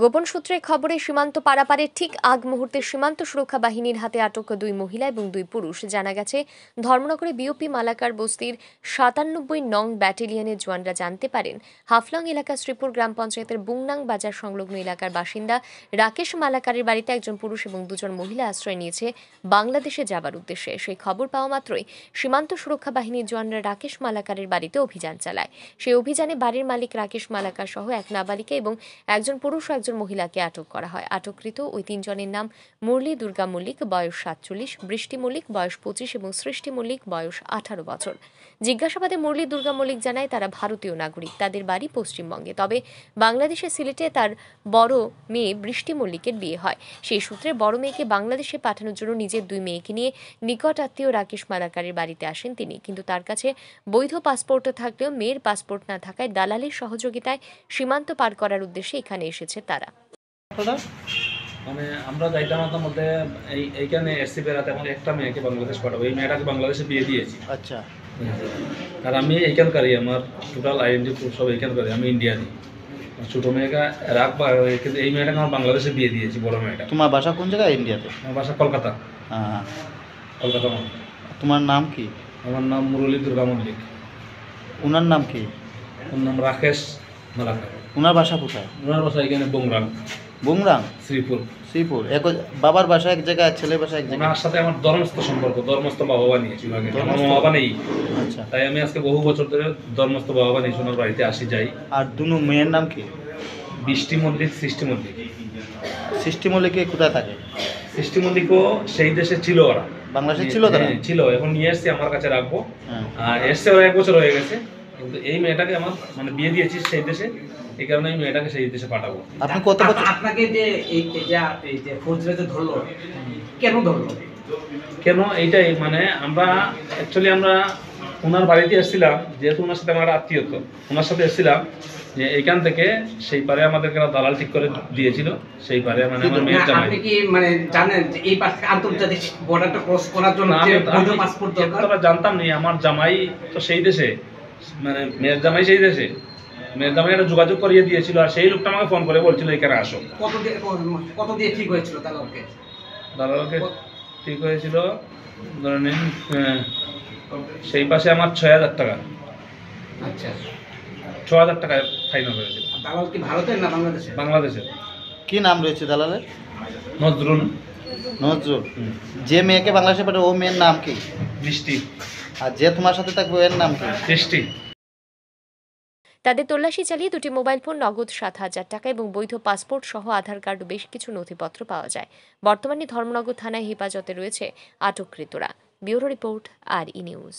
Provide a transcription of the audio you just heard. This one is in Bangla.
গোপন সূত্রে খবরে সীমান্ত পারাপারের ঠিক আগ মুহূর্তে সীমান্ত সুরক্ষা বাহিনীর হাতে আটক 2 মহিলা এবং 2 পুরুষ। জানা গেছে, ধর্মনগরে বিওপি মালাকার বস্তির 97 নং ব্যাটালিয়নের জওয়ানরা জানতে পারেন হাফলং এলাকা শ্রীপুর গ্রাম পঞ্চায়েতের বুংনাং বাজার সংলগ্ন এলাকার বাসিন্দা রাকেশ মালাকারের বাড়িতে একজন পুরুষ এবং 2 জন মহিলা আশ্রয় নিয়েছে বাংলাদেশে যাবার উদ্দেশ্যে। সেই খবর পাওয়া মাত্রই সীমান্ত সুরক্ষা বাহিনীর জওয়ানরা রাকেশ মালাকারের বাড়িতে অভিযান চালায়। সেই অভিযানে বাড়ির মালিক রাকেশ মালাকার সহ এক নাবালিকা এবং একজন পুরুষ ও একজন মহিলাকে আটক করা হয়। আটককৃত ওই 3 জনের নাম মুরলী দুর্গা মল্লিক, বয়স 47, বৃষ্টি মল্লিক, বয়স 25 এবং সৃষ্টি মল্লিক, বয়স 18 বছর। জিজ্ঞাসাবাদে মুরলী দুর্গা মল্লিক জানায় তারা ভারতীয় নাগরিক, তাদের বাড়ি পশ্চিমবঙ্গে, তবে বাংলাদেশের সিলেটে তার বড় মেয়ে বৃষ্টি মল্লিকের বিয়ে হয়। সেই সূত্রে বড় মেয়েকে বাংলাদেশে পাঠানোর জন্য নিজের 2 মেয়েকে নিয়ে নিকট আত্মীয় রাকেশ মালাকারের বাড়িতে আসেন তিনি। কিন্তু তার কাছে বৈধ পাসপোর্ট থাকলেও মেয়ের পাসপোর্ট না থাকায় দালালের সহযোগিতায় সীমান্ত পার করার উদ্দেশ্যে এখানে এসেছে তারা। মানে আমরা যাইতাম মধ্যে এইখানে এসসি বেড়াতে আমার একটা মেয়েকে বাংলাদেশ পাঠাবো, এই মেয়েটাকে বাংলাদেশে বিয়ে দিয়েছি। আচ্ছা। আর আমি এইখানকারই, আমার টোটাল আইডেন্টি প্রুফ সব এইখানকারই, আমি ইন্ডিয়ানই। ছোটো মেয়েকে রাখবা, কিন্তু এই মেয়েটাকে আমার বাংলাদেশে বিয়ে দিয়েছি, বড় মেয়েটা। তোমার বাসা কোন জায়গায়? ইন্ডিয়াতে? আমার বাসা কলকাতা। হ্যাঁ, কলকাতা। তোমার নাম কি? আমার নাম মুরলী দুর্গা মল্লিক। ওনার নাম কি? ওর নাম রাকেশ মালাকার। ওনার বাসা কোথায়? ওনার বাসা এখানে বুংরাং। বুংরাং, শ্রীপুর। শ্রীপুর। বাবার বাসা এক জায়গায়, ছেলের বাসা এক জায়গায়। ওনার সাথে আমার ধর্মস্থ সম্পর্ক, ধর্মস্থ বাবা বানিয়েছি আগে। আমার বাবা নেই। আচ্ছা। তাই আমি আজকে বহু বছর ধরে ধর্মস্থ বাবা বানিয়েছি, ওনার বাড়িতে আসি যাই। আর দুনো মেয়ের নাম কি? বৃষ্টি মল্লিক, সৃষ্টি মল্লিক। সৃষ্টি মল্লিকে কোথায় থাকে? সৃষ্টি মল্লিকও সেই দেশে ছিল, ওরা বাংলাদেশে ছিল তারা? ছিল, এখন নিয়ে এসছি আমার কাছে রাখবো। হ্যাঁ। আর এসছে ওরা 1 বছর হয়ে গেছে, কিন্তু এই মেয়েটাকে আমার মানে বিয়ে দিয়েছি সেই দেশে, এই কারণে এই মেয়েটাকে সেই দেশে পাঠাবো। আপনি কত বছর? আপনাকে যে এই যে ফৌজদারিতে ধরলো, কেন ধরলো? কেন এইটাই মানে আমরা অ্যাকচুয়ালি আমরা ওনার বাড়িতে এসেছিলাম, যেহেতু ওনার সাথে আমার আত্মীয়তা, ওনার সাথে এসেছিলাম যে এইখান থেকে সেই পারে আমাদেরকে দালাল ঠিক করে দিয়েছিল, সেই পারে মানে আমার মেয়ের জামাই। আপনি কি মানে জানেন যে এই পাশ থেকে আন্তর্জাতিক বর্ডারটা ক্রস করার জন্য যে বৈধ পাসপোর্ট দরকার? আমি জানতাম না, আমার জামাই তো সেই দেশে, মানে মেয়ের জামাই সেই দেশে, মেয়ের জামাই একটা যোগাযোগ করিয়ে দিয়েছিল। আর সেই লোকটা আমাকে ফোন করে বলছিল এখানে আসো। কত দিয়ে ঠিক হয়েছিল দালালকে? দালালকে ঠিক হয়েছিল ধরে নিন সেই পাশে আমার 6,000 টাকা। আচ্ছা, 6,000 টাকা ফাইনাল হয়েছিল। দালাল কি ভারতের না বাংলাদেশের? বাংলাদেশের। কি নাম রয়েছে দালালের? নজরুল। নজরুল। যে মেয়েকে বাংলাদেশে পাঠাবে ও মেয়ের নাম কি? বৃষ্টি। আর যে তোমার সাথে থাকবে এর নাম কি? বৃষ্টি। তাদের তল্লাশি চালিয়ে 2টি মোবাইল ফোন, নগদ 7,000 টাকা এবং বৈধ পাসপোর্ট সহ আধার কার্ড ও বেশ কিছু নথিপত্র পাওয়া যায়। বর্তমানে ধর্মনগর থানায় হেফাজতে রয়েছে আটককৃতরা। Bureau report, RE news.